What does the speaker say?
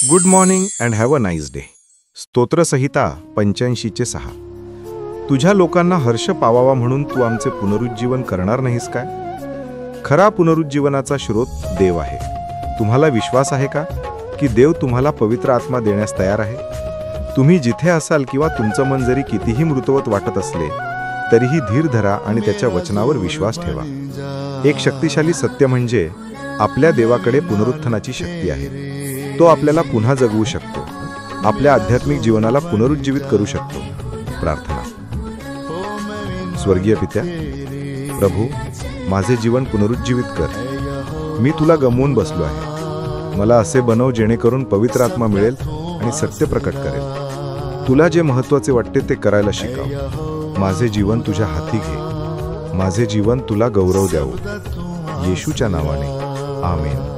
Good morning and have a nice day. स्तोत्रसंहिता 85:6. तुझ्या लोकांना हर्ष पावावा म्हणून तू आमचे पुनरुज्जीवन करणार नाहीस काय? खरा पुनरुज्जीवनाचा स्रोत देव आहे. तुम्हाला विश्वास आहे का की देव तुम्हाला पवित्र आत्मा देण्यास तयार आहे? तुम्ही जिथे असाल किंवा तुमचं मन जरी कितीही मृतवत वाटत असले तरीही धीर धरा आणि त्याच्या वचनावर विश्वास ठेवा. एक शक्तिशाली सत्य म्हणजे आपल्या देवाकडे पुनरुत्थानाची शक्ती आहे. तो आपल्याला पुन्हा जगवू शकतो, आपल्या आध्यात्मिक जीवनाला पुनरुज्जीवित करू शकतो. प्रार्थना. स्वर्गीय पित्या, प्रभू, माझे जीवन पुनरुज्जीवित कर. मी तुला गमवून बसलो आहे. मला असे बनव जेणेकरून पवित्र आत्मा मिळेल आणि सत्य प्रकट करेल. तुला जे महत्त्वाचे वाटते ते करायला शिकाव. माझे जीवन तुझ्या हाती घे. माझे जीवन तुला गौरव द्यावं. येशूच्या नावाने आमेन.